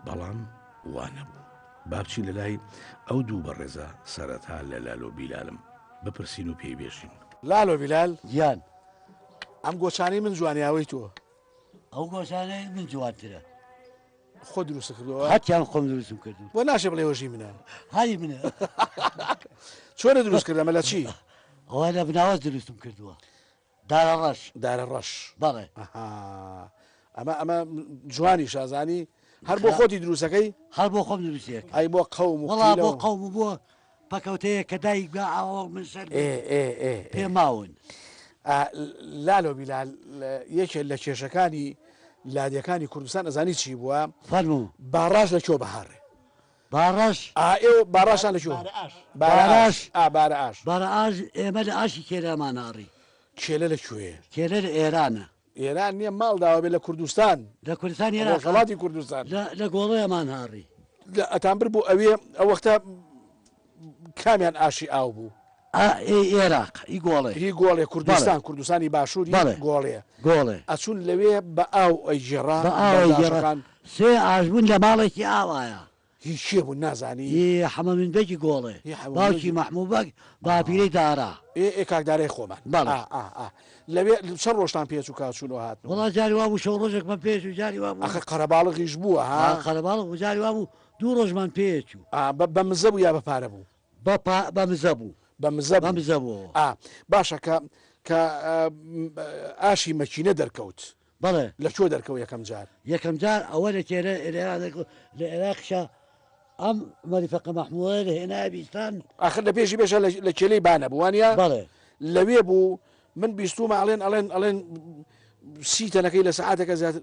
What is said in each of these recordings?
بەڵام وانەبوو. بابچی لە لای ئەو دوو بەڕێزە سەرەتا لە لالۆ بیلالم بپرسین و پێی بێژین. لالۆ بیلال گیان ئەم گۆچانەی من جوانیاوەی تۆ ئەو گۆشانەی من جوانترە خۆ دروست کردەوە هەتیان خۆم دروستم کردو بۆ ناشێ بڵێ وەژی منە هەی منە چۆنە دروست کردەمە لە چی ئەوە لە بناوەز دروستم کردووە دارە ڕەش دارە ڕەش بەڵێ ئەمە جوانی شازانی هەر بۆ خۆتی دروستەکەی هەر بۆ خۆم دروستیەکە ئەی بۆ قەوم و وڵا بۆ قەوم و بۆ پەکەوتەیە کە دایک بە ئاوە من سەر پێ ماون لالۆ بیلال یەکێ لە کێشەکانی لادیەکانی کوردستان ئەزانی چی بووە فەرموو باڕاش لە کێو بەهاڕێ باڕەش ئێوە باڕاشان لە کێو باراش بارە ئاش بارە ئاش ئێمە لە ئاشی کێرامان ناڕی کێلە لەکوێ کێرە لە ئێرانە ئێران نییە ماڵداوە بێت لە کوردستان لە کوردستان ئێران وڵاتی کوردستان لە گۆڵەیەمان هاڕی ئەتانبر بوو ئەوێ ئەو وەختە کامیان ئاشی ئاو بوو عێراق ئی گۆڵێ هی گۆڵێ کوردستان کوردستانی باشووری گۆڵەیە گۆڵێ ئەچون لەوێ بە ئاو ئەیجێڕا بە ئاوەکان سێ ئاژبوون لە ماڵێکی ئاوایە هیچ شێ بوو نازانی حەمە من بەکی گۆڵێ باوکی مەحموو بەک باپیرەی دارا کاکدارەی خۆمان لەوێ چەند ڕۆژتان پێچ و کاچوونەوە هات وڵا جاری وابوو شەو ڕۆژێک من پێش و جاری وابوو ئەخە قەرەباڵغیش بووە قەرەباڵغ و جاری وابوو دوو ڕۆژمان پێچوو بە مزە بوو یا بە پارە بوو بە مزە بوو بە مزە بوو باشە کە ئاشی مەکینە دەرکەوت بەڵێ لە چۆ دەرکەوت یەکەم جار ئەوە لە کێرە لە عێراقشە ئەم مەریفەقە مەحمووە لە هێنای بیستان ئاخر لە پێشی بێشە لە کێلەی بانە بووانە بەڵێ لەوێ بوو من بیستومە ئەڵێن سی تەنەکەی لە سەعاتەکە زیاتر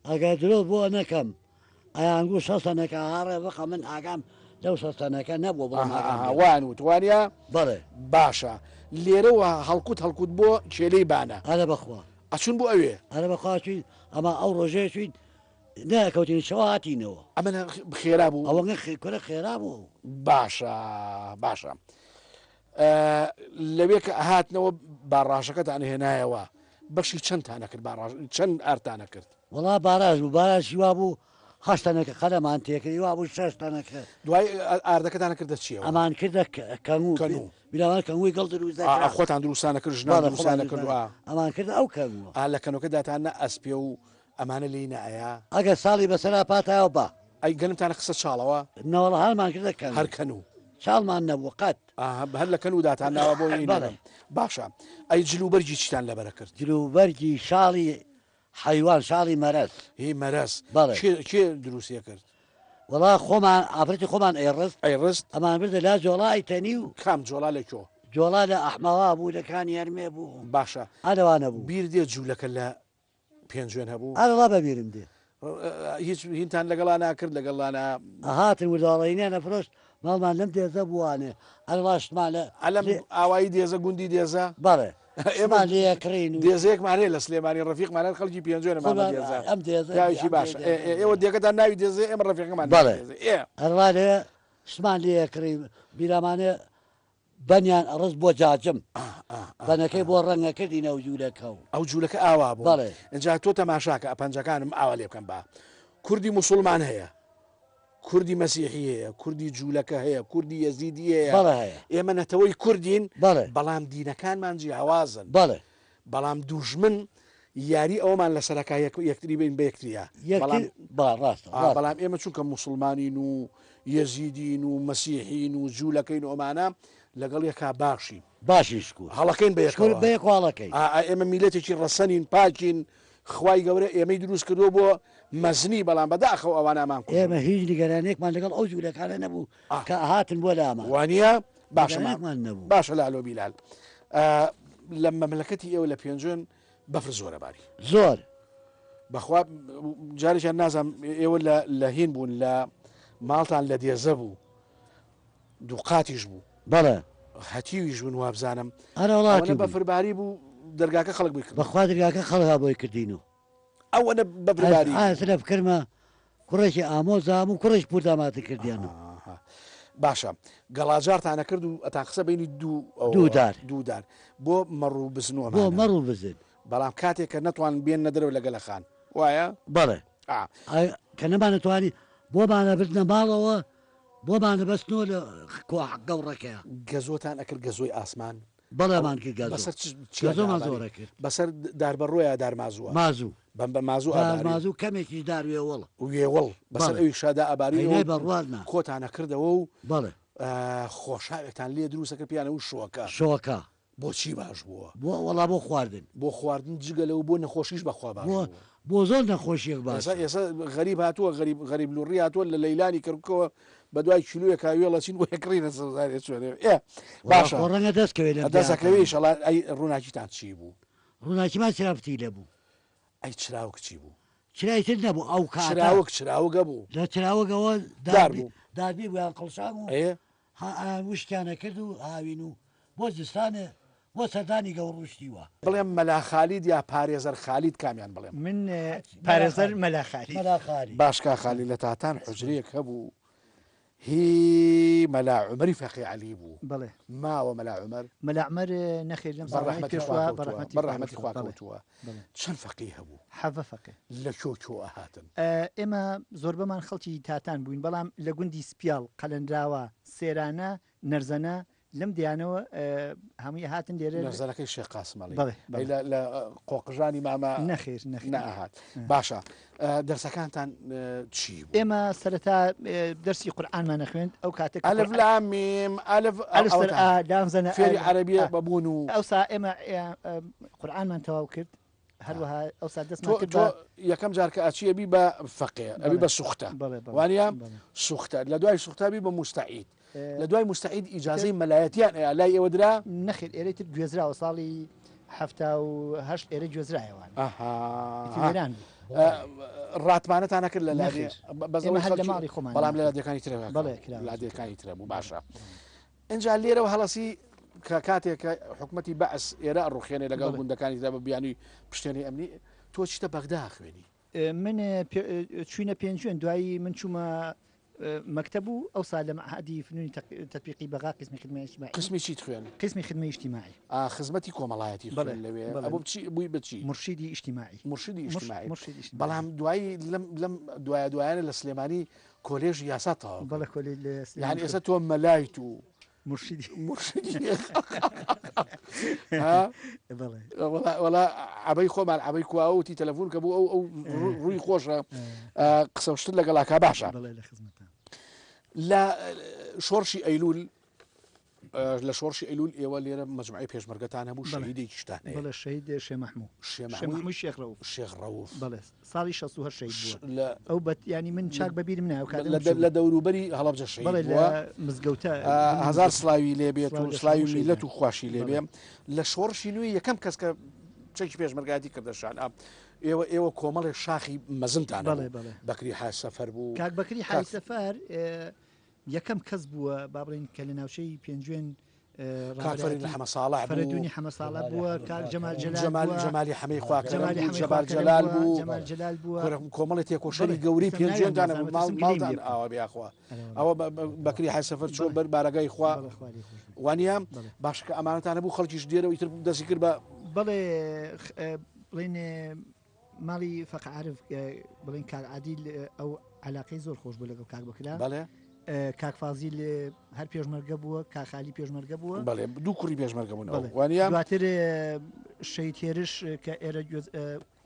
ئەگەر درۆ بۆ نەکەم ئەیانگو شەستەنەکە هاڕێ بخە من ئاگام لەو شەستەنەکە نەبوو وان وتوانە بەڵێ باشە لێرەوە هەڵکوت بۆ کێلەی بانە ئەرە بەخوا ئەچون بۆ ئەوێ ئەرە بەخواچوین ئەمە ئەو ڕۆژێشوین نەکەوتین شەوە هاتینەوە ئەمە خێرا بوو ئەوە کورە خێرا بوو باشە لەوێ کە هاتنەوە باڕاشەکەتان هێنایەوە بەشی چەندتانە کرد چەند ئارتانە کرد وڵا باراش بوو باراشی وا بوو هەشتانەکە خەلەمان تێکردی وا بوو شەشتانەکە دوای ئاردەکەتانە کردە چیە ئەمان کردە کەنوو بیراوان کەنگوی گەڵ دروست خۆتان دروستانە کرد ژنان کردووە ئەمان کرد ئەو کەنووە لە کەنۆکەداتانە ئەسپێ و ئەمانە لی نایە ئەگەر ساڵی بەسەرا پاتایەوە بە ئەی گەنمتانە قسە چاڵەوە نەوەڵە هەرمان کردە کەن هەر کەنوو چاڵمان نەبوو قەت هەر لە کەنوو داتان ناوە بۆ باشە ئەی جلوبەرگی چیتان لەبەرە کرد جلوبەرگی شاڵی حیوان شاڵی مەرەز هی مەرەز کێ دروستیە کرد وڵا خۆمان ئافرەتی خۆمان ئەیڕست ئەمان بردە لا جۆڵای تەنی و کام جۆڵا لە کۆ جۆڵا لە ئەحمەوا بوو لەکانی هەرمێ بوو باشە ئەلەوانە بوو بیر دێ جوولەکە لە پێنجێن هەبوو ئەڵا بەبیرم دێ هیچ هینتان لەگەڵا ناکرد لەگەڵانە هاتن ورداڵینە نەفرۆشت ماڵمان لەم دێزە بووانێ ئەلاشمان لە ئەلم ئاوایی دێزە گوندی دێزە بەڵێ ئێمە لێکڕین دێزەیەکمانێ لە سلێمانی ڕفیقمانە خەڵکی پێنجێنە ئەم دێزەویشی باش ئێوە دێکەتان ناوی دێزێ ئێمە ڕفیقمان بەڵێ هەروە لێ شمان لێکڕین بیرامانێ بەنیان ئەڕست بۆ جاجم بەنەکەی بۆ ڕەنگە کردینە و جوولەکە و ئەو جوولەکە ئاوا بوو بەڵێ ئەجا تۆ تەماشاکە ئەپەنجەکانم ئاوا لێ بکەم با کوردی موسڵمان هەیە کوردی مەسیحی هەیە کوردی جوولەکە هەیە کوردی یەزیدی هەیە ئێمە نەتەوەی کوردین بەڵام دینەکانمان جیاوازن بەڵام دوژمن یاری ئەومان لە سەرەکە یەکتری بین بە یەکتریە بەڵام ئێمە چونکە موسڵمانین و یەزیدین و مەسیحین و جوولەکەین و ئەمانە لەگەڵ یەکا باشیشکو هەڵەکەین بەیەکواڵەکەی ئێمە میلەتێکی ڕەسەنین پاکین خوای گەورە ئێمەی دروست کردو بۆ مەزنی بەڵام بەداخەوە ئەوانەمان ئێمە هیچ نیگەرانێکمان لەگەڵ ئەو جوولەکانە نەبوو کە هاتن بۆ لامان وانە باشەمان نەبوو باشە لالۆ بیلال لە مەملەکەتی ئێوە لە پێنجێن بەفر زۆرە باری زۆر بەخوا جارێکیان نازانم ئێوە لە هین بوون لە ماڵتان لە دێزە بوو دووقاتیش بوو بەڵێ هەتیویش بوون وابزانم هەرڵاتی بەفرباری بوو دەرگاکە خەڵک بکرد بەخوا دەرگاکە خەڵها بۆی کردین و ئەوەنە بەفرباری لە بکرمە کوڕێکی ئامۆزام و کوڕێک پورداماتی کردیانە باشە گەڵاجارتانە کرد و ئەتان قسە بینی دوودار بۆ مەڕوو بزنەوە بۆ مەڕوو بزن بەڵام کاتێک کە نەتوان بێن نەدرەوە لەگەلە خان وایە بەڵێ کە نەمان نتوانی بۆمانە بردنە ماڵەوە بۆمانە بەستنەوە لە گەوڕەکەیە گەزۆتان ئەکرد گەزۆی ئاسمان بەڵێمان کرد گەزۆمان زۆرە کرد بەسەر داربەڕۆیە دارمازووە مازوو بەم بە مازوو مازوو کەمێکی داروێوەڵ وێوەڵ بەسەر ئەوی شادا ئەباری بەڕوانە کۆتانە کردەوە و بەڵێ خۆشاوێکتان لێ دروستەکە پیانە و شۆکە بۆچی باش بووە وەڵا بۆ خواردن بۆ خواردن جگە لەو بۆ نەخۆشیش بەخوا باش بۆ زۆر نەخۆشیێک باش ئێستا غەریب هاتووە غەریب لوڕی هاتووە لە لەیلانی کردکەوە بە دوای کیلوویە کاوێڵە چین بۆ یەکڕینە سەزارێت چێ باشە ڕەنگە دەستکەوێت دەستەکەوی شەڵ ئەی ڕووناکیتان چی بوو ڕووناکیمان چراپتی لە بوو ئەی چراوک چی بوو چرایتر نەبوو ئەو چراوگە بوو لە چراوەگەوە دابی بوویان قڵشان و وشکیانە کرد و هاوین و بۆ زستانە بۆ سەردانی گەوڕشتیوە بڵێم مەلا خالید یا پارێزەر خالید کامیان بڵێم من پارێزەر مەلاخاری باشکا خالی لە تاتان حجرەیەک هەبوو هی مەلا عومەری فەقی عەلی بوو بڵێ ماوە مەلا عومەر مەلا عومەر نەخێر لەم بەڕەحمەتی خوا کەوتووە چەند فەقی هەبوو حەڤە فەقێ لە کۆ هاتن ئێمە زۆر بەمان خەڵکی تاتان بووین بەڵام لە گوندی سپیاڵ قەلەندراوە سێرانە نەرزەنە لەم دیانەوە هەمووی هاتن لێرە نەرزەکەی شێخ قاسمەڵی لە قۆقژانی ماما نەخێر نەهات باشە دەرسەکانتان چی بوو؟ ئێمە سەرەتا دەرسی قورئانمان نەخوێند ئەو کاتێک ئەلف لام میم دامزەنە فێری عەرەبیە بەبوون و ئەوسا ئێمە قورئانمان تەواو کرد هەروەها ئەوسا دەستمان کرد یەکەم جارکە ئەچیە بی بە فەقێ ئەبی بە سوختە وانە سوختە لە دوای سوختابی بە مستعید لە دوای مستعید ئیجازەی مەلایەتیان لای ئێوە درا نەخێت ئێرەی تر گوێزراوە ساڵی هەفتاهەشت ئێرە گوێزرایەوان ڕاتمانەتان نەکرد لە لە ماڵی خۆمان بەڵام لە لادەکانی ترەوە لادەکانی ترە بوو باشە اینجا لێرەوە هەڵەسی کە کاتێکە حکوومەتی بەعس ئێرە ڕوخێنێ لەگەڵ گوندەکانی دا بە بیانی پشتێنی ئەمنی تۆ چیتە بەغدا خوێنی من چوینە پێنجوێن دوایی من چوومە مەکتەب و ئەو سال لە معهدی فنونی تطبیقی بەغا قسمی خدمەتی اجتماعی قسمی چیت خوێن قسمی خدمەتی اجتماعی خزمەتی کۆمەڵایەتی خوێن لەوێ ئەبوو بچی بووی بچی مرشیدی اجتماعی بەڵام دوایی لەم دوایانە لە سلێمانی کۆلێژ یاساتەوە بەڵێ کۆلێژ یعنی ئێستا تۆ مەلایت و مرشدی وڵا عبەی خۆمان عبەی کواوتی تەلەفۆن کە بوو ئەو ڕووی خۆشە قسەشتن لەگەڵاکە باشە لە شۆڕشی ئەیلول لە شۆڕشی ئەیلول ئێوە لێرە مەجموعەی پێشمەرگەتان هەبوو شەهیدێکی شتان بەڵێ شەهید شێ مەحموو شێخ ڕەوف بەڵێ ساڵی 68 شەهید بووە ئەو ینی من چاک بەبیرم نایە لە دەوروبەری هەڵەبجە شەهید بووە مزگەوتە هەزار سلاوی لێبێت و سلاوی میلەت و خواشی لێبێ لە شۆڕشی نوێی یەکەم کەس کە چەکی پێشمەرگاتی کردەشان ئێوە کۆمەڵی شاخی مەزنتان بەکری حاج سەفەر بوو کاک بەکری حاج سەفەر یەکەم کەس بووە با بڵێن کە لە ناوچەی پێنجوێن کافرین لە حەمەساڵە فەرەدوونی حەمەساڵە بووە کاک جەمالی حەمەی جەبار جەلال بوو کۆمەڵی تێکۆشەری گەوری پێنجوێندانە ماڵدان ئاوا بیاخوا ئەوە بەکری حاج سەفەر چۆن بەر بارەگای خوا وانە باشکە ئەمانەتانە بوو خەڵکیش دێرەوە ئیتر دەستی کرد بە بەڵێ بڵێن ماڵی فەقعرف بڵێن کاک عادیل ئەو علاقەی زۆر خۆش بوو لەگەڵ کاک بەکرا بەڵێ کاک فازیل هەر پێشمەرگە بووە کاخالی پێشمەرگە بووە بەڵێ دوو کوڕی پێشمەرگە بوون وانە دواتر شەهید هێرش کە ئێرە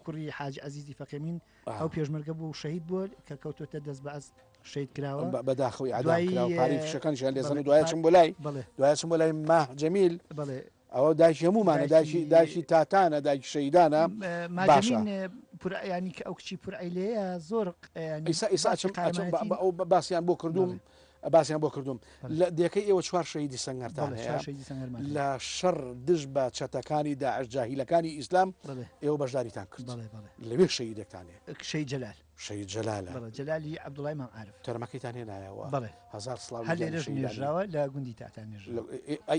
کوڕی حاج عەزیزی فەقێمین ئەو پێشمەرگە بوو شەهید بووە کە کەوتۆتە دەست بەعەز شەهید کراوە بەداخەوەی عەداکراوە پاری فشەکانیشیان لێزەن دوایە چم بۆ لای ماه جەمیل ئەوە دایکی هەمومانە دایکی تاتانە دایکی شەیدانە باشە ینی کە ئەو کچی پورعیلەیە زۆر ئەو باسییان بۆ کردوم لە دەکەی ئێوە چوار شەیدی سەنگەرتان هەیە لە شەڕ دژ بە چەتەکانی داعش جاهیلەکانی ئیسلام ئێوە بەشداریتان کرد لەوێ شەیدێکتانێ شەید جەلال شەید جەلالە جەلالی عەبدوڵای مام عارف تەرمەکەیتان هێنایەوە هەزار سڵاو هەر لێرەش نێژراوە لە گوندی تاتان نێژراوە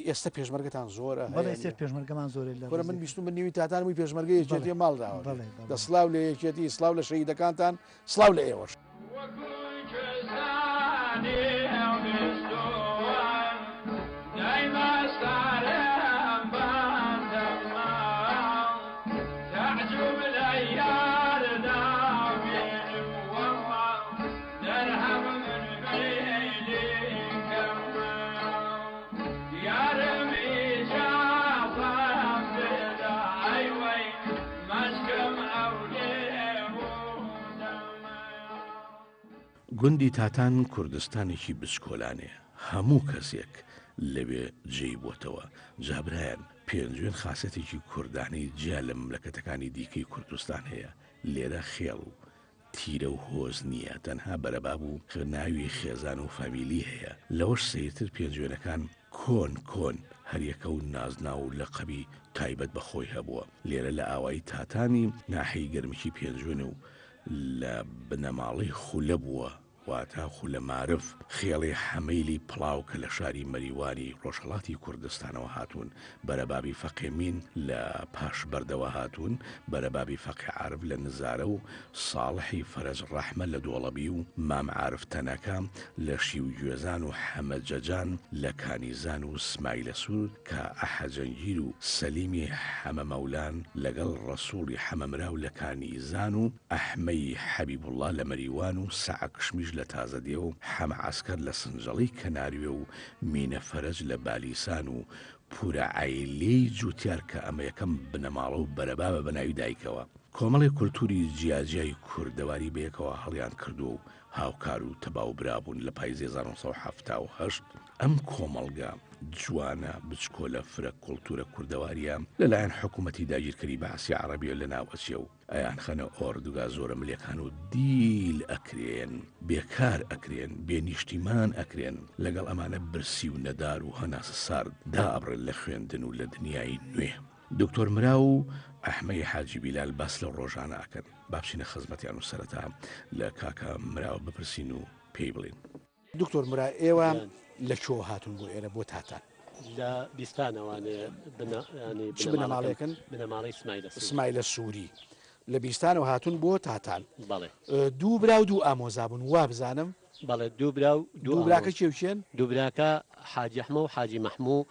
ئێستا پێشمەرگەتان زۆرە بەڵێ سێر پێشمەرگەمان زۆرە لە من بیستم بە نیوی تاتان مووی پێشمەرگە یەکێتی ماڵداوە دە سڵاو لە یەکێتی سڵاو لە شەیدەکانتان سڵاو لە ئێوەش تعجب الأيام ناوي والله درهم گوندی تاتان کوردستانێکی بچکۆلانەیە هەموو کەسێک لەوێ جێی بۆتەوە جابرایان پێنجوێن خاسەتێکی کوردانەی جیا لە مملەکەتەکانی دیکەی کوردستان هەیە لێرە خێڵ و تیرە و هۆز نییە تەنها بەرەباب و ناوی خێزان و فامیلی هەیە لەوەش سیرتر پێنجوێنەکان کۆن هەریەکە و نازنا و لە قەبی تایبەت بەخۆی هەبووە لێرە لە ئاوایی تاتانی ناحەی گەرمکی پێنجوێن و لە بنەماڵی خولە بووە واتە خولە معرف خێڵی حەمەیلی پڵاو کە لە شاری مەریوانی ڕۆژهەڵاتی کوردستانەوە هاتوون بەرەبابی فەقێمین لە پاش بەردەوە هاتوون بەرەبابی فەقی عارف لە نزارە و ساڵحی فەرەج ڕەحمە لە دۆڵەبی و مام عارف تەنەکە لە شیو گوێزان و حەمەجەجان لە کانیزان و سمایلە سوور کە ئەحەجەنگیر و سەلیمی حەمەمەولان لەگەڵ ڕەسووڵی حەمەمراو لە کانیزان و ئەحمەی حەبیبوڵڵا لە مەریوان و سەعەکشمیش لە تازەدێ و حەمە عەسکەر لە سنجەڵی کەناروێ و مینە فەرەج لە بالیسان و پورە عیلەی جوتیار کە ئەمە یەکەم بنەماڵە و بەرەبابە بەناوی دایکەوە کۆمەڵی کولتوری جیاجیای کوردەواری بەیەکەوە هەڵیان کردو و هاوکار و تەباو برابوون لە پای 1970 ئەم کۆمەڵگا جوانە بچکۆلە فرە کولتورە کوردەواریە لەلایەن حکوومەتی داگیرکەری بەعسی عەرەبیە لە ناوەچێ و ئەیان خەنە ئۆردوگا زۆرە ملێکان و دیل ئەکرێن بێکار ئەکرێن بێنیشتیمان ئەکرێن لەگەڵ ئەمانە برسی و نەدار و هەناسە سارد دابڕن لە خوێندن و لە دنیای نوێ دکتۆر مرا و ئەحمەی حاجی بیلال باس لە ڕۆژانە ئەکەن بابچینە خزمەتیان و سەرەتا لە کاکە مراوە بپرسین و پێی بڵین دکتۆر مرا ئێوە لە کۆ هاتون بۆ ئێرە بۆ تاتان لە بیستانەوانێ بنەماڵێکن بنەماڵی سمایلە سووری لە بیستانەوە هاتون بۆ تاتان بەڵێ دوو برا و دوو ئامۆزا بوون وا بزانم بەڵێ دوو برا و دوو براکە کێوچێن دوو براکە حاجی ئەحمە و حاجی مەحموو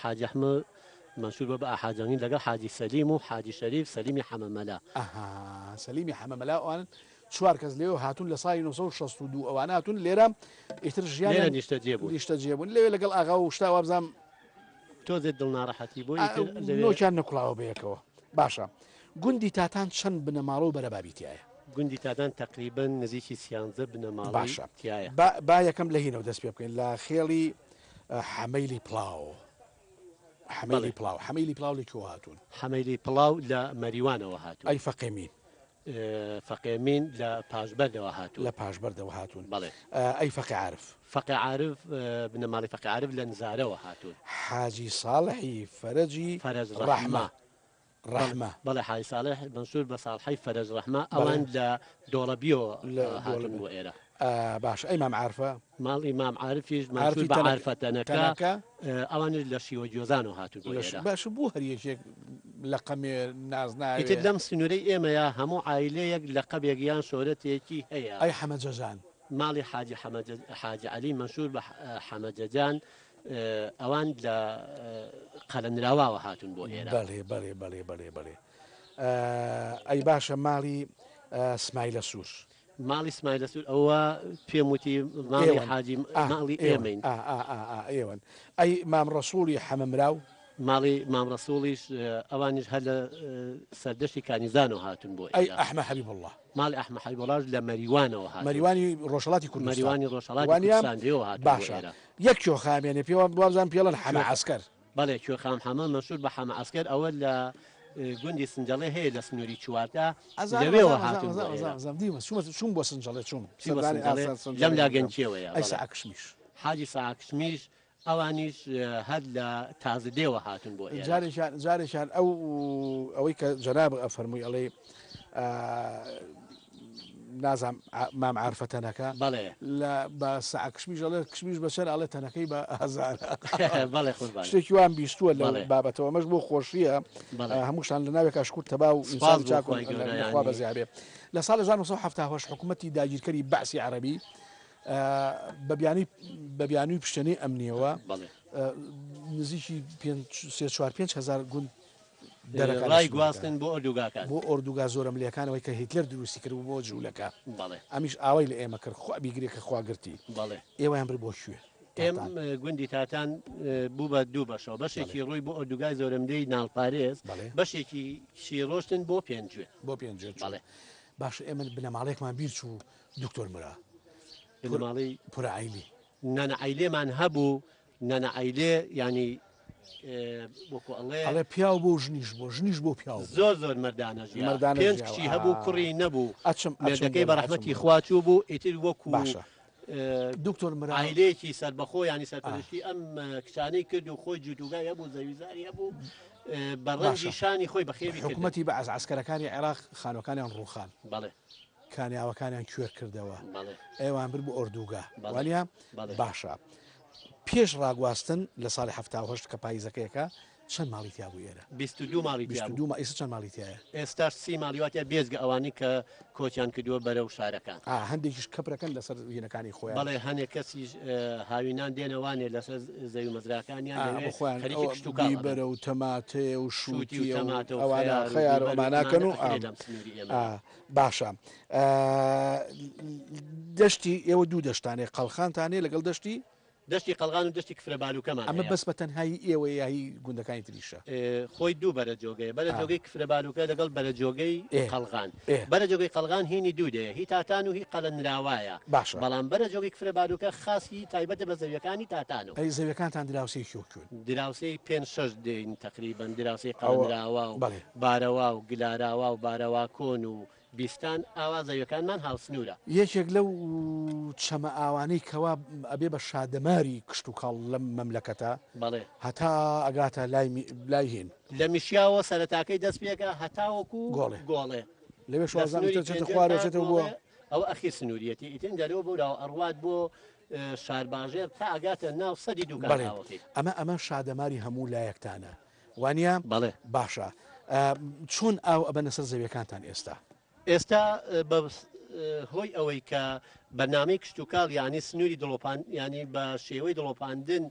حاجی ئەحمە منسوب بە ئاحاجانی لەگەڵ حاجی سەلیم و حاجی شەریف سەلیمی حەمەمەلا سەلیمی حەمەمەلا ئەوان چوار کەس لێوە هاتون لە ساڵی 1962 ئەوان هاتون لێرە ئیتر ژیان نیشتە جێبوون لەوێ لەگەڵ ئاغا و شتا وابزانم تۆزێت دڵناڕەحەتی بۆی نۆکیان نەکوڵاوە بەیەکەوە باشە گوندی تاتان چەند بنەماڵە و بەرەبابیتیایە گوندی تاتان تقریبن نزیکی سیانزە بنەماڵ باشە تایە با یەکەم لە هینەوە دەست پێ بکەین لە خێڵی حەمەیلی پڵاو حەمەیلی پڵاو لە کۆ هاتوون حەمەیلی پڵاو لە مەریوانەوە هاتوون ئەی فەقێمین فەقێمین لە پاشبەردەوە هاتوون لە پاشبەردەوە هاتوون بەڵێ ئەی فەقی عارف فەقی عارف بنەماڵی فەقی عارف لە نزارەوە هاتوون حاجی ساڵحی فەرەجی فەرەج ڕەحمە ڕەحمە بەڵێ حاجی ساڵح منسوور بە ساڵحی فەرەج ڕەحمە ئەوان لە دۆڵەبیەوە هاتوون بۆ ئێرە باش ئەی مام عارفە ماڵی مام عارفیش منسوور بە عارفەتەنەکە ئەوانش لە شیوە جۆزانەوە هاتوون بۆ ئێرە باش بوو هەریەکێک لە قەمێ نازناوێت ئیتر لەم سنوورەی ئێمەیە هەموو عایلەیەک لە قەبێکیان شۆرەتێکی هەیە ئەی حەمەجەجان ماڵی حاجی عەلی منسوور بە حەمەجەجان ئەوان لە قەلەنراواوە هاتوون بۆ ئێرە بەڵێ ئەی باشە ماڵی سمایلە سوور ماڵی سمایلە سوور ئەوە پێم وتی ماڵی حاجی ماڵی ئێمەین ئێوەن ئەی مام ڕەسووڵی حەمەمراو ماڵی مام ڕەسووڵیش ئەوانش هەر لە سەردەشتی کانیزانەوە هاتوون بۆ ئەی ئەحمە حەبیبڵڵا ماڵی ئەحمە حەبیبڵڵاش لە مەریوانەوە هاتوون مەریوانی ڕۆژهەڵاتی کوردستان مەریوانی ڕۆژهەڵاتی کوردستانەوە هاتوون باشە یەک کێو خامێنێ پێوە بوابزان پێڵەن حەمە عەسکەر بەڵێ کوێ خام حەمە منسوور بە حەمە عەسکەر ئەوە لە گوندی سنجەڵێ هەیە لە سنووری چواردا لەوێەوە هاتوون چوون بۆ سنجەڵێ چوون لەم لاگەنچیەوەیە ئەی سەعکشمیش حاجی ساکشمیش ئەوانیش هەر لە تازدێوە هاتون بۆ جارێکیان ئەوەی کە جەناب ئەفەرمووی ئەڵێ نازام مام عارفەتەنەکە بەڵێ لە بە سەعکشمیش ئەڵێ کشمیش بەسەر ئەڵێ تەنەکەی بە هەزار بەڵێ شتێکی وان بیستووە لە بابەتەوە مەش بۆ خۆشیە هەمووشان لە ناوێک کاشکوت تەبا و ئینسان چاکۆخوا بەزیابێ لە ساڵ 1970 حکوومەتی داگیرکەری بەعسی عەرەبی بەبیانووی پشتێنەی ئەمنیەوە نزیکی 5,000 گوند ڕای گواستن بۆ ئۆردوگاکان بۆ ئۆردوگا زۆرە ملیەکانەوەی کە هیتلەر دروستی کرد بۆ جوولەکە ئەمیش ئاوای لە ئێمە کرد خوا بیگرێکە خواگرتی ئێوەیان بر بۆ شوێ ئێم گوندی تاتان بوو بە دوو بەشەوە بەشێکی ڕووی بۆ ئۆردوگای زۆرەمدەی ناڵپارێز بەشێکی شیڕۆشتن بۆ پێنجوێ باش ئێمە بنەماڵێکمان بیر چوو دکتۆر مرا لە ماڵی پورعیلی نانەعیلێمان هەبوو نانەعیلێ ینی وەکو ئەڵێ پیا بۆ ژنیش بۆ پیا زۆر مردانە پێنج کچی هەبوو کوڕی نەبوو مێردەکەی بە ڕەحمەتی خواچوو بوو ئیتر وەکو باشە دکتۆر عیلەیەکی سەربەخۆ ینی سەرپەرشتی ئەم کچانەی کرد و خۆی جووتوگای هەبوو زەویزاری هەبوو بەڕەنجی شانی خۆی بەخێوی حکوومەتی بە عسکەرەکانی عێراق خانوەکانیان ڕووخان بەڵێ کانیاوەکانیان کوێر کردەوە ئێوان بر بۆ ئۆردوگا وانە باشە پێش ڕاگواستن لە ساڵی 1970 کە پاییزەکەیەکە چەند ماڵی تیا بوو ئێرە 22 ماڵی ئێستا چەند ماڵی تایە ئێستا 30 ماڵیواتە بێزگە ئەوانی کە کۆچیان کردووە بەرەو شارەکان هەندێکیش کەپرەکەن لەسەر هینەکانی خۆیان بەڵێ هەندێک کەسی هاوینان دێنەوانێ لەسەر زەوی مەزراکانیان خۆیان بەرە و تەماتێ و شووتی ئەوانە خەیار ئەماناکەن و باشە دەشتی ئێوە دوو دەشتانێ قەڵخانتانێ لەگەڵ دەشتی قەڵغان و دەشتی کفرە بالوکەمان ئەمە بەس بە تەنهایی ئێوە یاهی گوندەکانی تریشە خۆی دوو بەرە جۆگەی بەرە جۆگەی کفرە بالوکە لەگەڵ بەرە جۆگەی قەڵغان بەرە جۆگەی قەڵغان هینی دوو دەیە هی تاتان و هی قەلەنراوایە باشە بەڵام بەرە جۆگەی کفرە بالوکە خاصی تایبەتە بە زەویەکانی تاتانەوە ئەی زەویەکانتان دراوسی کۆکوون دراوسەی 5-6 دێن تقریبان دراوسەی قەلەنراوا و بارەوا و گلارەوا و بارەوا کۆن و بیستان ئاوا زەویەکانمان هاوسنوورە یەکێک لەو چەمە ئاوانەی کەوا ئەبێ بە شادەماری کشت و کاڵ لەم مەملەکەتە بەڵێ هەتا ئەگاتە لای هین لە میشیاوە سەرەتاکەی دەست پێکە هەتاوەکو گۆڵێ لەوێ شوازانێتە خوارەوەچێتەوە بووە ئەو ئەخیر سنووریەتی ئیتن دەرەوە بووراوە ئەڕوات بۆ شارباژێر تا ئەگاتە ناو سەدی دووگەڵاوەکەی ئەمە شادەماری هەموو لایەکتانە وانە بەڵێ باشە چۆن ئاو ئەبەنە سەر زەویەکانتان ئێستا بە هۆی ئەوەی کە بەنامەی کشت و کاڵ ینی سنووری دڵۆپان ینی بە شێوەی دڵۆپاندن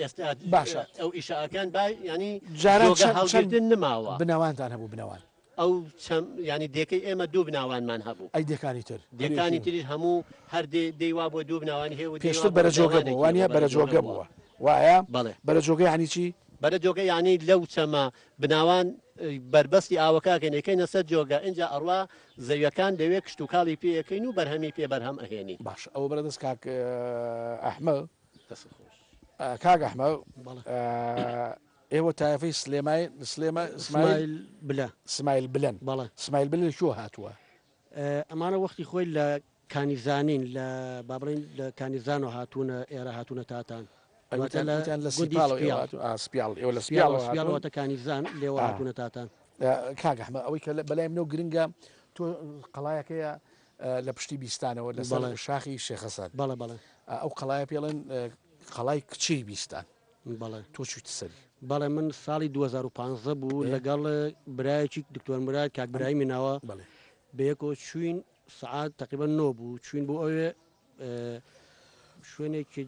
ئێستا باشە ئەو ئیشاکان ینی جاران نماوە بناوانتان هەبوو بناوان ئەو ینی دەکەی ئێمە دوو بناوانمان هەبوو ئەی دەکانی تریش هەموو هەر دەیوا بۆ دوو بناوانی هەیە پێشتر بەرەجۆگە بوو وانە بەرەجۆگە بووە وایە بەڵێ بەرەجۆگە ینی چی بەرە جۆگە ینی لەو چەمە بناوان بربەستی ئاوەکەکەنەکەینە سەر جۆگە اینجا ئەڕوا زەویەکان دەوێت کشت و کاڵی پێەکەین و بەرهەمی پێ بەرهەم ئەهێنی باش ئەوە بەرەدەست کاک ئەحمە کاک ئەحمە ئێوە تایفەی سمایل بلەن بەڵێ سمایل بلەن شۆ هاتووە ئەمانە وەختی خۆی لە کانیزانین لە بابڕین لە کانیزان و هاتوونە ئێرە هاتوونە تاتان لە سپیاڵ ئێوە لە سپیاڵەوەتە کانیزان لێوە هاتوونە تاتان کاگەحمە ئەوەی کە بەلای منەوە گرنگە تۆ قەڵایەکەیە لە پشتی بیستانەوە لەسەر شاخی شێخەسەد بەڵێ بەڵێ ئەو قەڵایە پێڵێن قەڵای کچی بیستان بەڵێ تۆ چیت سەری بەڵێ من ساڵی 2015 بوو لەگەڵ برایەکی دکتۆر مراد کاک برایی مناوە بەیەکەوە چوین سعات تقریبا 9 بوو چوین بۆ ئەوێ شوێنێکی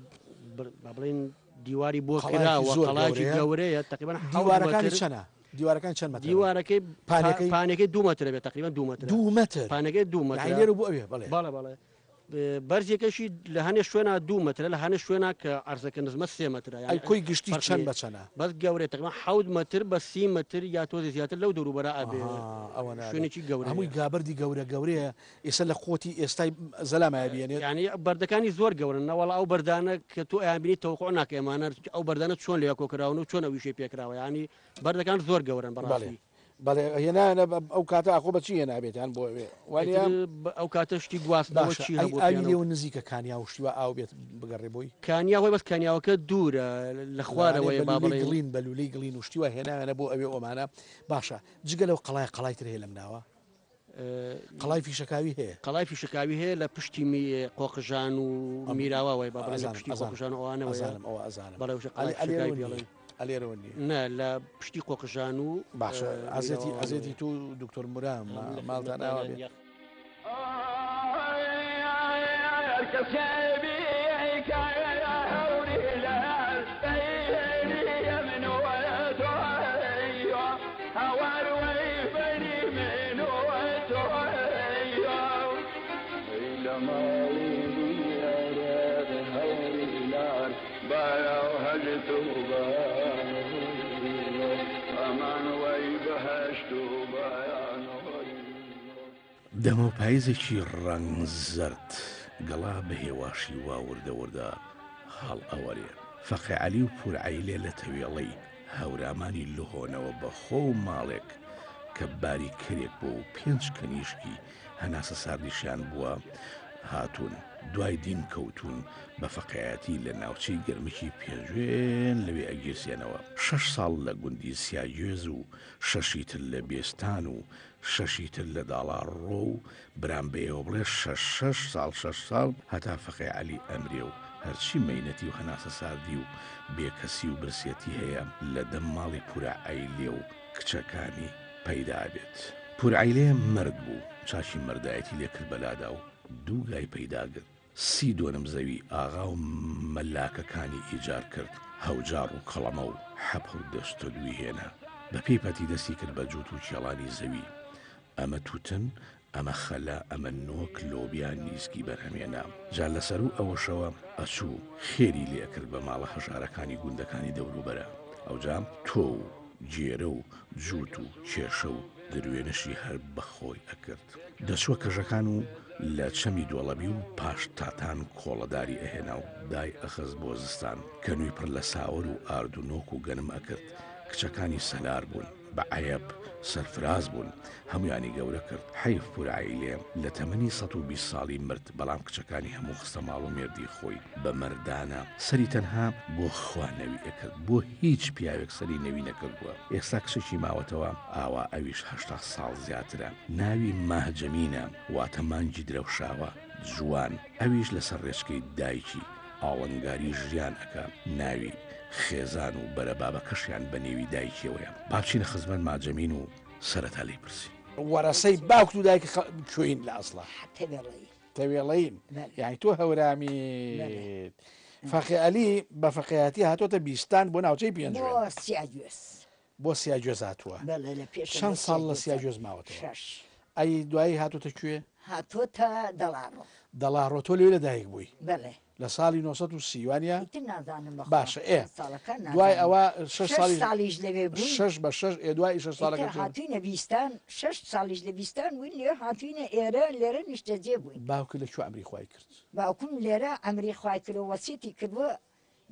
بڵێن دیواری بۆ کراوە قەڵاکی گەورەیە تقریبا دیوارەکانی چەنە دیوارەکان چەند دیوارەکەی پانەکەی 2 مەترە بێت تقریبا 2 مەتر 2 مەتر پانەکەی 2 مەتر لێرە بۆ ئەوێ بەڵێ بەرزێکەشی لە هەنێ شوێنە 2 مەترە لە هەنێ شوێنە کە عرزەکە نزمە 3 مەترە ئەی کۆی گشتی چەند بەچەنە بەس گەورێت تقریبا 7 مەتر بە 30 مەتر یا تۆ زیاتر لەو دەوروبەرە ئەبێ شوێنێکی گەورە هەمووی گابردی گەورەیە ئێستا لە خۆتی ئێستای زەلامای بێنێت ینی بەردەکانی زۆر گەورن نەوەڵ ئەو بەردانە کە تۆ ئەیانبینی تەوقع ناکە ئێمانە ئەو بەردانە چۆن لێ کۆکراون و چۆن ئەویشەی پێکراوە ینی بەردەکان زۆر گەورن بەڕاستی بەڵێ هێنانە ئەو کاتە ئاخۆ بە چی هێنابێتیان بۆ ئەوێ وانە ئەو کاتە شتی گواستەوەچی لێەوە نزیکە کانیا و شتیوە ئاو بێت بگەڕێ بۆی کانیاوەی بەس کانیاوەکە دوورە لە خوارەوەی بابڵێ گڵین بەلولی گڵین و شتیوە هێنانە بۆ ئەوێ ئۆمانە باشە جگە لەو قەڵایتر هەیە لە مناوە قەڵای فیشەکاوی هەیە قەڵای فیشەکاوی هەیە لە پشتی قۆقژان و میراوەوەی بابڵێ لە پشتی قۆقژان ئەوانەوە ئەوە ئەزانم بەڵێ ئەلێرەوە نه لە پشتی قۆقژان و باشە ئازێتی تو دکتۆر مرام ماڵدان ئاوا بێت دەمە پاییزێکی ڕەنگ زەرد گەڵا بە هێواشی وا وردەوردە هەڵ ئەوەرێ فەقێ عەلی و پورعەیلێ لە تەوێڵەی هەورامانی لهۆنەوە بە خۆ و ماڵێک کە باری کرێک بۆ و 5 کەنیشکی هەناسە ساردیشیان بووە هاتوون دوای دیم کەوتون بە فەقەیەتی لە ناوچەی گەرمکی پێنجوێن لەوێ ئەگیرسێنەوە 6 ساڵ لە گوندی سیاگوێز و 6 تر لە بێستان و 6 تر لە داڵاڕۆ و برامبەیەوە بڵێ 6 ساڵ 6 ساڵ هەتا فەقێ عەلی ئەمرێ و هەرچی مەینەتی و هەناسە ساردی و بێکەسی و برسێتی هەیە لە دەم ماڵی پورعەیلێ و کچەکانی پەیدا بێت پورعەیلێ مرد بوو چاکی مردایەتی لێکرد بەلادا و دوو گای پەیداگرت 32 زەوی ئاغا و مەلاکەکانی ئیجار کرد هەوجار و کەڵەمە و حەپە و دەستە دوی هێنا بە پێی پەتی دەستی کرد بە جووت و کێڵانی زەوی ئەمە تووتن ئەمە خەلا ئەمە نۆک لۆبیان نیسکی بەرهەمێنا جا لەسەر و ئەوەشەوە ئەچوو خێری لێکرد بە ماڵە هەژارەکانی گوندەکانی دەوروبەرە ئەوجا تۆ و جێرە و جووت و کێشە و دروێنشی هەر بەخۆی ئەکرد دەچووە کەژەکان و لە چەمی دۆڵەبی و پاش تاتان کۆڵەداری ئەهێنا و دای ئەخز بۆ زستان کە نووی پڕ لە ساوەر و ئاردونۆک و گەنم ئەکرد کچەکانی سەلار بوون بە عەیەب سەرفراز بوون هەمویانی گەورە کرد حەیف پورعەیلێ لە تەمەنی 120 ساڵی مرد بەڵام کچەکانی هەموو خستە ماڵ و مێردی خۆی بە مەردانە سەری تەنها بۆ خوا نەوی ئەکرد بۆ هیچ پیاوێک سەری نەوی نەکردووە ئێستا کچێکی ماوەتەوە ئاوا ئەویش 80 ساڵ زیاترە ناوی ماهجەمینە واتە مانگی درەوشاوە جوان ئەویش لەسەر ڕێچکەی دایکی ئاڵنگاری ژیان ئەکا ناوی خێزان و بەرەبابە کەشیان بە نێوی دایکیەوەیە باچینە خزمەت ماجەمین و سەرەتا لێی پرسی وەرەسەی باوکت و دایک کوێین لە ئەسڵا تەوێڵەین یانی تۆ هەورامی فەقێ عەلی بە فەقێیەتی هاتۆتە بیستان بۆ ناوچەی پێنجوێن بۆ سیاگوێز هاتووە چەند ساڵ لە سیاگوێز ماوەتەوە ئەی دوایی هاتۆتە کوێ هاتۆتە دەڵاڕۆ تۆ لێ لەدایک بووی لە ساڵی 1930 باشە دوای ئەوە 6 ساڵیش لەوێ بوو 6 بە 6 دوای 6 ساڵەکە هاتوینە بیستان 6 ساڵیش لە بیستان بووین لێ هاتوینە ئێرە لێرە نیشتەجێ بووین باوکە لەکوێ ئەمری خوای کرد باوکم لێرە ئەمری خوای کردەوە وەسیەتی کردووە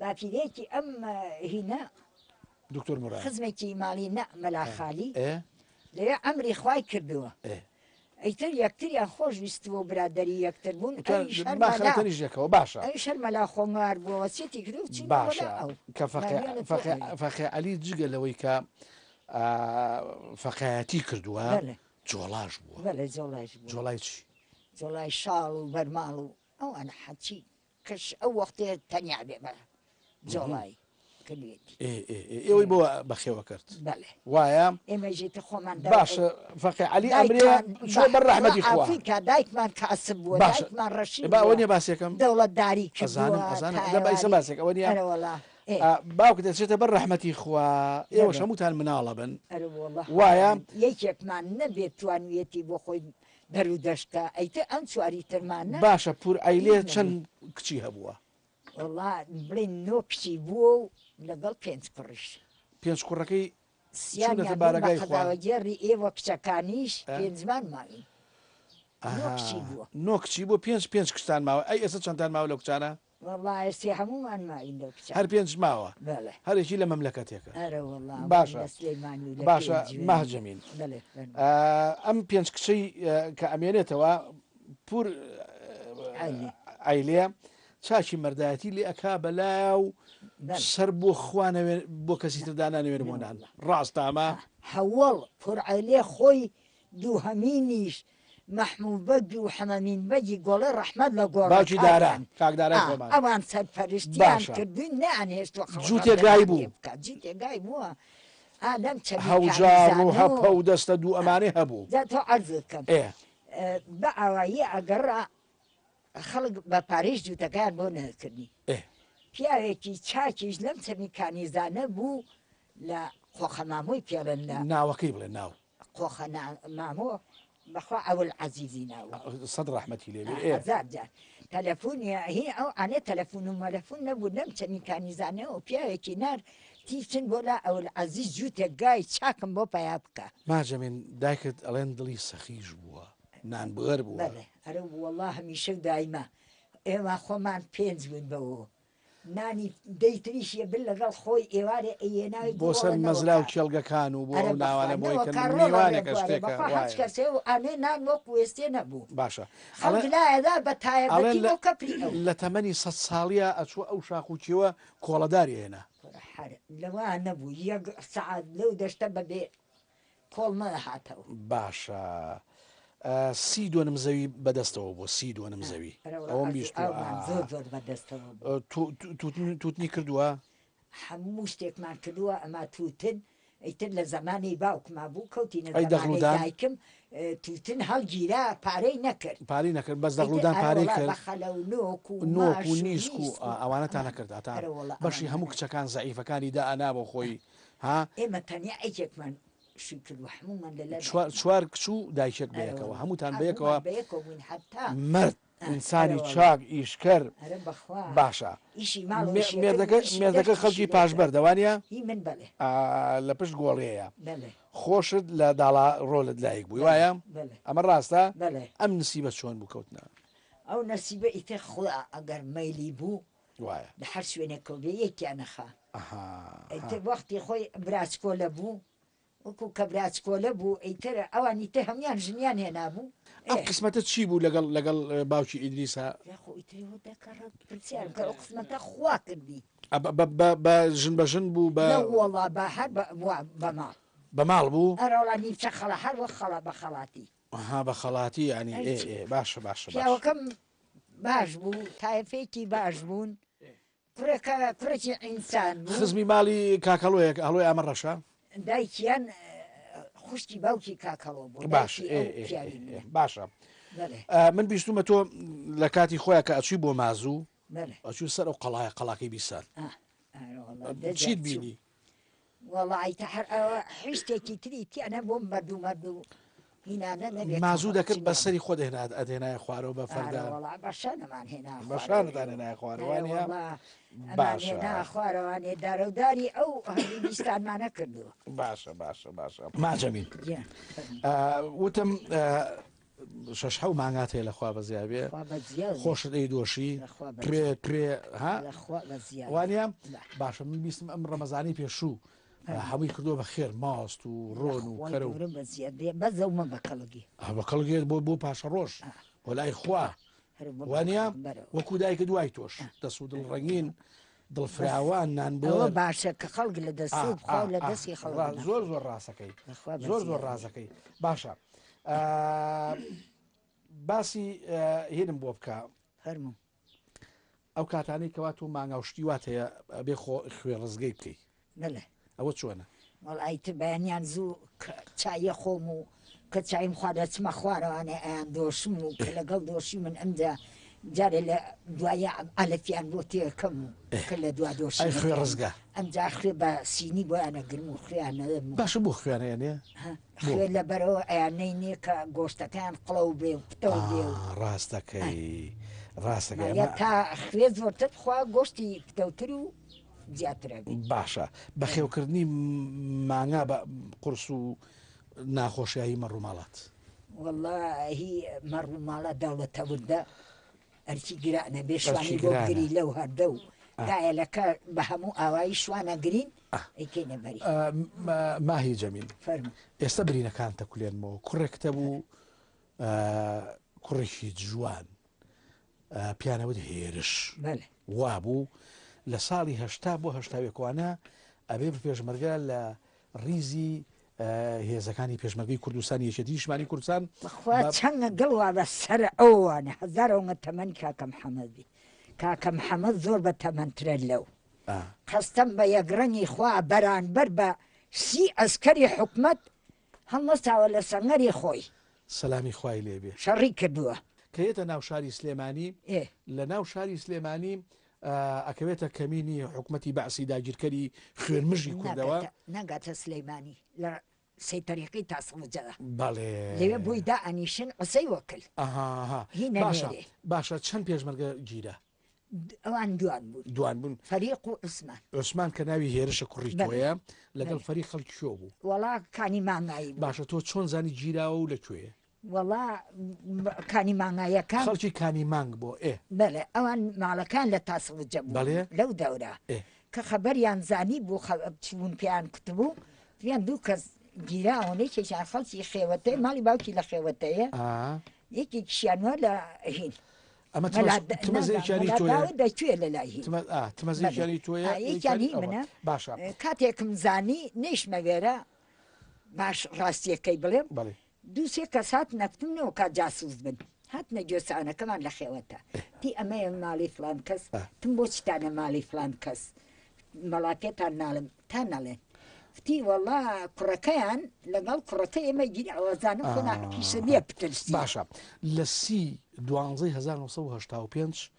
باپیرێکی ئەم هینە دکتۆر مراد خزمێکی ماڵی نە مەلاخالی لێرە ئەمری خوای کردووە ئەیتر یەکتریان خۆشویستەوە برادەری یەکتر بوون خەتەریژەکەەوە باشە ئەی شەرمەلا خۆمار بووە وەسیەتی کردو باشە کە فەقێ عەلی جگە لەوەی کە فەقەیەتی کردووە جۆڵاش بووە جۆڵای چی جۆڵای شاڵ و بەرماڵ و ئەو ئەنە حەچی کەش ئەو وەختێ تەنیا بێ بە جۆڵای ئێوەی بۆ بەخێوە کرد وایە ئێمەژێتە خۆمان باشە فەقێ عەلی ئەمرێ چۆ بەر ڕەحمەتی خوا دایکمان کاسب بووە دایکمان ڕەشید ئەوە نیە باسێکم دەوڵەتداری کردوە باسێک ئەوە نیە باوکت دەچێتە بەر ڕەحمەتی خوا ئێوە هەمووتان مناڵە بن وایە یەکێکمان نەبێت توانوێتی بۆ خۆی دەر و دەشتە ئەیتە ئەم چواری ترمانە باشە پورعەیلێ چەند کچی هەبووە بڵێن 9 کچی بووە و لەگەڵ 5 کوڕیش 5 کوڕەکەی بارەگەری ئێوە کچەکانیش پێنجمان ماوی 9 کچی بۆ 5 کچتان ماوە ئەی ئێستا چەندتان ماوە لە کچانە ئێستی هەمومان ماوین هەر 5 ماوە هەرێکی لە مەملەکەتێکە باشە ماهجەمین ئەم 5 کچەی کە ئەمێنێتەوە پور ئایلێ چاکی مەردایەتی لێ ئەکا بەلاو سەر بۆ خوانەوێ بۆ کەسی تردانانەوێنمۆنان ڕاستامە هەوڵ پورعەیلێ خۆی دووهەمینیش محموود بەگ و حەمەمین بەگی گۆڵێ ڕەحمەت لە باوکی داران کاکداران ئەوان سەرپەرشتیان کردوین نەئانهێشتوە جووتێگای بوو جووتێگای بووە ئادەم هەوجار و هەپە و دەستە دوو ئەمانەی هەبوو تۆ عەرزکەم بە ئاوایی ئەگەڕا خەڵک بە پارێش جووتەکان بۆ نەکردنی پیاوێکی چاکیش لەم چەمیکانی زانە بوو لە خۆخە مامۆی پێڵێن ناوەکەی بڵێ ناو خۆخە مامۆ بەخوا ئەوڵ عەزیزی ناو سەد ڕەحمەتی لێ تەلەفۆنی هی ئەو ئانێ تەلەفۆن و مەلەفۆن نەبوو لەم چەمیکانی زانەوە پیاوێکی نار تیچن بۆ لا ئەوڵ عەزیز جووتێک گای چاکم بۆ پیا بکە ماجەمێن دایکت ئەڵێن دڵی سەخیش بووە نان بەر بووە ئەرە وەڵڵا هەمیشە دایمە ئێوە خۆمان پێنج بوون بەوە نانی دەیتریشیە بل لەگەڵ خۆی ئێوارێ ئێناوی بۆ سەر مەزلا و کێڵگەکان و بۆ ئەو ناوانە بۆی میوانێکە شتێکە کەسێ و ئەنێ نان وەک وێستێ نەبوو باشە خەڵکلایەدا بە تایبەتی بۆ کەپری لە تەمەنی 100 ساڵیە ئەچوە ئەو شاخوچیوە کۆڵەداری هێنا لەوە نەبوو یەک سعات لەو دەشتە بەبێ کۆڵمە هاتەوە باشە سی دووەنم زەوی بەدەستەوە بۆ سی دووەنم زەوی ئەوم بیست زۆر زۆر بەدەستەوە توتنی کردووە هەموو شتێکمان کردووە ئەما توتن ئەیتر لە زمانی باوکما بوو کەوتینە دایکم توتن هەڵگیرا پارەی نەکرد پارەی نەکرد بەس دەغڵودان پارەی کرد بەخەلە و نۆک و نیسک و ئەوانەتان نەکرد ئاتا بەشی هەموو کچەکان زەعیفەکانی دا ئەنا بۆ خۆی ها ئێمە تەنیا ئەیکێکمان چوار کچوو دایکێک بەیەکەوە هەمووتان بەیەکەوە مرد ئینسانی چاک ئیشکەر باشە مێردەکە خەڵکی پاشبەر دەوانە لە پشت گۆڵەیە خۆشت لە داڵا ڕۆلت لایەک بووی وایە ئەمە ڕاستە ئەم نسیبە چۆن بوو کەوتنە ئەو نەسیبە ئیتر خوا ئەگەر مەیلی بوو وایە لە هەر شوێنێکەوە بێ یەکیانەخا وەختی خۆی براسکۆلە بوو وەکو کە براچکۆلە بوو ئەیترە ئەوانی تە هەمویان ژنیان هێنابوو ئەم قسمەتە چی بوو لەگەڵ باوکی ئیدریسا قسمەتە خوا کردی بە ژن بە ژن بوو بەوەڵا بە هەر بەماڵ بەماڵ بوو ئەڕۆڵانی چە خەڵە هەر وە خەڵە بە خەڵاتی بە خەڵاتی ینی باشە باشە پیاوەکەم باش بوو تایفێکی باش بوون کوڕێکی ئینسان خزمی ماڵی کاکەڵۆیەک هەڵۆی ئەمە ڕەشە دایکیان خوشتی باوکی کاکەڵۆ بوو باش باشە من بیستومە تۆ لە کاتی خۆیان کە ئەچوی بۆ مازوو ئەچوو سەر ئەو قەڵایە قەڵاکەی بیسان چیت بینی وەڵایتە هەر ئەوە هیچێکی تری تیانە بۆم بەردوو مازوو دەکرد بە سەری خۆ دێنات ئەدێنای خوارەوە بە فەردا بەشانەمان هێنا بەشانتان هێنای خوارەوانە باشە خوارەوانێ دارەوداری ئەو هەندستانمانە کردووە باشە ماجەمین وتم شەش حەو مانگات هەیە لەخوا بە زیابێ خۆشت ئەی دۆشی پێ وانە باشە من بیستم ئەم ڕەمەزانی پێشوو هەمووی کردو بە خێر ماست و ڕۆن و کەرە و بەزەومە بەکەڵگی بەکەڵگێت بۆ پاشە ڕۆژ بۆ لای خوا وانە وەکو دایکە دوای تۆش دەست و دڵ ڕەنگین دڵفراوان نان بۆ باشە کە خەڵک لە دەست لە دەستی خەڵ زۆر زۆر ڕاستەکەی زۆر ڕازەکەی باشە باسی هێنم بۆ بکە هەرموو ئەو کاتانەی کەوا تۆ مانگاوشتی وات هەیە بێ خوێ ڕزگەی بکەی ئەوە چۆنە وەڵایتر بەیانیان زوو چایە خۆم و کە چایم خوا دەچمە خوارەوانێ ئەیان دۆشم و کە لەگەڵ دۆشی من ئەمجا جارێ لە دوایە ئالەفیان بۆ تێکەم و کە لە دوا دۆشی خوێ ڕزگا ئەمجا خوێ بە سینی بۆ یانەگرم و خوێیانە باشە بۆ خوێنەیەنێ خوێ لە بەرەوە ئەیانەی نییە کە گۆشتەکان قڵە و بێ و پتە بێ و ڕاستەکەی تا خوێ زۆرتر خوا گۆشتی پتەوتر و باشە بەخێوکردنی مانگا بە قرس و ناخۆشیایی مەڕووماڵات وەڵی مەڕووماڵە دەوڵەتەوردە ئەرچی گرانە بێ شوانی بۆ گری لەو هەردە و دایەلەکە بە هەموو ئاوایی شوانە گرین ئەیکەینە بەری ماهی جەمیل ئێستا برینەکان تەکولێنمەوە کوڕێکتە بوو کوڕێکی جوان پیانەوت هێرش وا بوو لە ساڵی هەشتا بۆ هەشتاوێکوانە ئەبێ پێشمەرگە لە ڕیزی هێزەکانی پێشمەرگەی کوردستانی یەکێتی نیشتمانی کوردستان چەندە گەڵوا بە سەر ئەووانە هەزارەوە تەمەەن کاکە محەممەدی کاکە محەممەد زۆر بە تەمەندرە لەو قەستەم بە یەکڕەنی خوا بەرانبەر بە سی ئەسکەری حکومت هەڵمەستاوە لە سەنگەری خۆی سەلامی خوای لێبێ شەڕی کردووە کەیتە ناو شاری سلێمانی لە ناو شاری سلێمانی ئەکەوێتە کەمینی حکوومەتی بەعسی داگیرکەری خوێنمژی کوردەوە ناگاتە سلەیمانی لە سەیتەریقی تاسەجەدا بەڵێ لەوێ بووی دا ئەنیشن قسەی وەکل باشە چەند پێشمەرگە گیرە ئەوان دوان بوون فەریق و عوسمان کە ناوی هێرشە کوڕی تۆیە لەگەڵ فەری خەڵکی شۆ بوو وەڵا کانی مانگایی باشە تۆ چۆن زانی گیراوە و لەکوێ وەڵا کانی مانگایەکان خەڵکی کانی مانگ بۆ بەڵێ ئەوان ماڵەکان لە تاسەوەجە بوو لەو دەورە کە خەبەریان زانی بوو چبوون پێیان کوتبوو پێیان دوو کەس گیراوەی کێشان خەڵکی خێوەتەی ماڵی باوکی لە خێوەتەیە یەکی کشیانوە لە هین ئەمە تمەزێکیانی تۆە دەکوێ لە لای هین تمەزێکیانی تۆیە یەکیانی منە باشە کاتێکم زانی نیشمەوێرە باش ڕاستیەکەی بڵێم دووسێ کەس هات نەفتمنەوە کا جاسوس بن هات نەگوێسانەکەمان لە خێوەتە تی ئەمەیە ماڵی فلان کەس تم بۆ چتانە ماڵی فلان کەس مەڵاتێتان ناڵم تا نەڵێن فتی وەڵا کوڕەکەیان لەگەڵ کوڕەکە ئێمە گیری ئەوەزانە خۆناکیشە نیە پترسی باشە لە 1985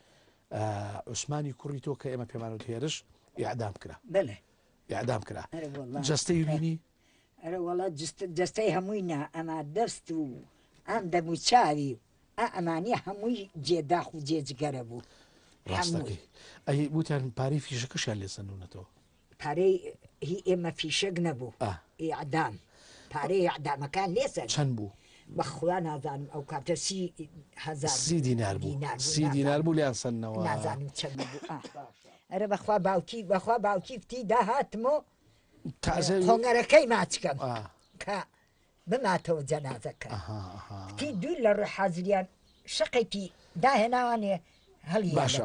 عوسمانی کوڕی تۆ کە ئێمە پێمانوت هێرش ئیعدام کرا ئیعدام کرا جەستەی بینی ئەرە وڵات جستەی هەمووی نا ئەما دەست و ئەم دەموو چاوی و ئەمانی هەمووی جێداخ و جێجگەرە بوو ڕاستەکەی ئەی وتیان پارەی فیشەکەشیان لێ سندونەتەوە پارەی هی ئێمە فیشەک نەبوو ئیعدام پارەی ئیعدامەکان لێسەر چەند بوو بەخوا نازانم ئەو کاتە 30 دینار بوو 30 دینار بوو لیان سنەوە نازانم چەند بوو ئەرە بەخوا باوکی فتی داهاتمەوە خۆنگەرەکەی ماچکەم کە بماتەوە جەنازەکە تی دوور لە ڕێ حازریان شقێکی داهێناوانێ هەڵی باشە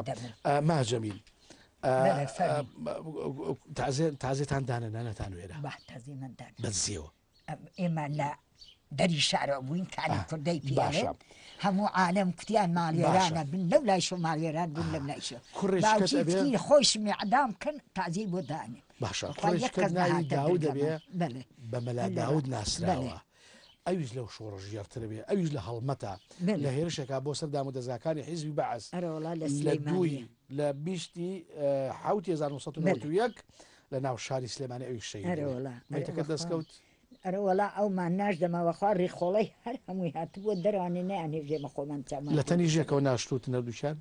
ماجەمیل تازێتان دانە نانەتان وێرە تازیمەدان بەزیەوە ئێمە لە دەری شارە بووین کاری کوردەی پێ هەموو عالم کوتیان ماڵێرانە بن لەو لایشە ماڵێران بوون لەم لایشە خۆش میعدام کەن تازی بۆ دانێ باشە خۆشکردناوی داود دەبێ بە مەلا داود ناسراوە ئەویش لەو شۆڕە ژێرتر بێ ئەویش لە هەڵمەتە لە هێرشێکا بۆ سەردام و دەزاکانی حیزبی بەعەس لە دووی لە بیشتی 1991 لە ناو شاری سلێمانی ئەوی شەیدەکە دەستکەوت ئەرەوەڵا ئەومان ناشدەمەوەخوا ڕێخۆڵی هەر هەمووی هاتبووە دەرانێ نیانێ ژێمە خۆمان چامان لە تەنی ژێکەوە ناشتوت نەردووشان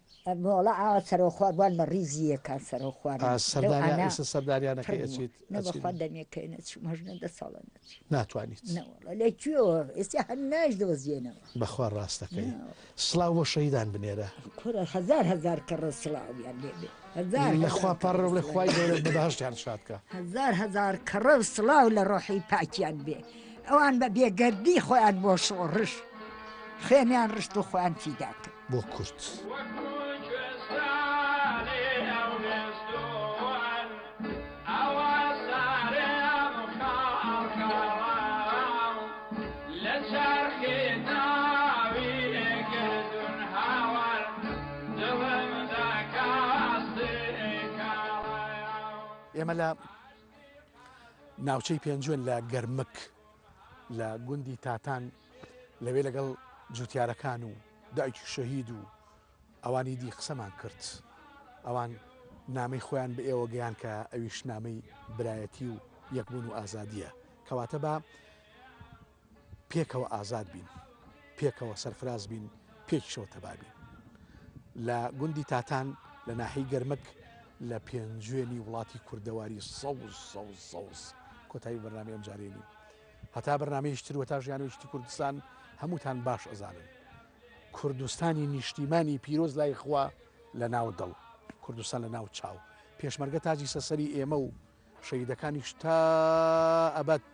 وڵا ئاوا سەرۆخواربووان لە ڕیزیەکە سەرۆخوار سەرداریانەکەی ئەچیت نەبخوا دەمێکەکەینە چمەژنە 10 ساڵە ناتوانیت لەکوێوە ئێستا هەر ناش دۆزیێنەوە بەخوا ڕاستەکەی سڵاو بۆ شەیدان بنێرە کورە هزار کەڕە سڵاویان لێبێ لەخوا پەڕ لە خوای گەورە بەداشتیان شادکە هزار کەڕە و سڵاو لە ڕۆحی پاکیان بێ ئەوان بە بێگەردی خۆیان بۆ شۆڕش خوێنیان ڕشت و خۆیان فیداکە بۆ کورد ئێمە لە ناوچەی پێنجوێن لە گەرمک لە گوندی تاتان لەوێ لەگەڵ جوتیارەکان و دایکی شەهید و ئەوانی دی قسەمان کرد ئەوان نامەی خۆیان بە ئێوە گەیان کە ئەویش نامەی برایەتی و یەکبوون و ئازادیە کەواتە بە پێکەوە ئازاد بین پێکەوە سەرفراز بین پێکشەوە تەبابین لە گوندی تاتان لە ناحەی گەرمک لە پێنجوێنی وڵاتی کوردەواری سەوز کۆتایی بەرنامە ئەم جارێنی هەتا بەرنامەیەشتر تا ژیانویشتی کوردستان هەمووتان باش ئەزانن کوردستانی نیشتیمانی پیرۆز لای خوا لە ناو دڵ کوردستان لە ناو چاو پێشمەرگە تاجی سەسەری ئێمە و شەیدەکانیش تا ئەبەت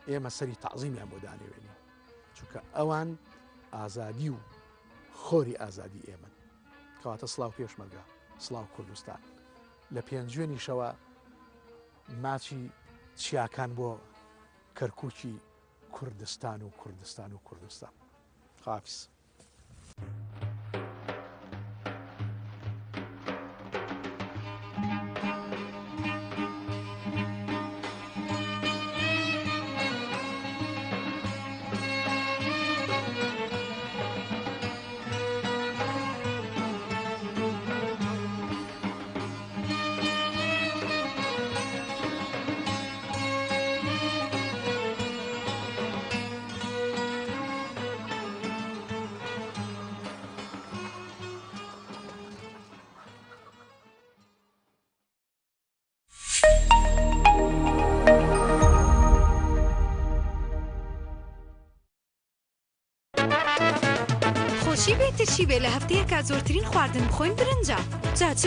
ئێمە سەری تەعزیمیان بۆ دانێوێنین چونکە ئەوان ئازادی و خۆری ئازادی ئێمن کەواتە سڵاو پێشمەرگە سڵاو کوردستان لە پێنجوێنیشەوە ماچی چیاکان بۆ کەرکووکی کوردستان و کوردستان و کوردستان خافیس خۆشی بێترشی بێ لە هەفتەیەکە زۆرترین خواردن بخۆین برنجە جا چ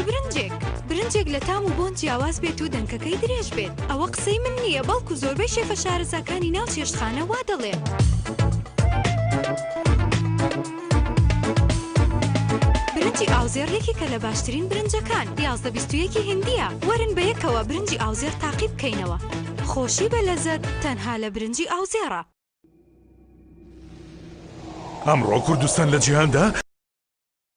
برنجێک لە تام و بۆن جیاواز بێت و دەنکەکەی درێژ بێت ئەوە قسەی من نییە بەڵکو زۆربەی شێفە شارەزاکانی ناو چێشتخانە وا دەڵێن برنجی ئاوزێڕێکی کە لە باشترین برنجەکان 11 هندیە وەرن بە یەکەوە برنجی ئاوزێر تاقی بکەینەوە خۆشی بە لەزەت تەنها لە برنجی ئاوزێڕە ئەمڕۆ کوردستان لە جیهاندا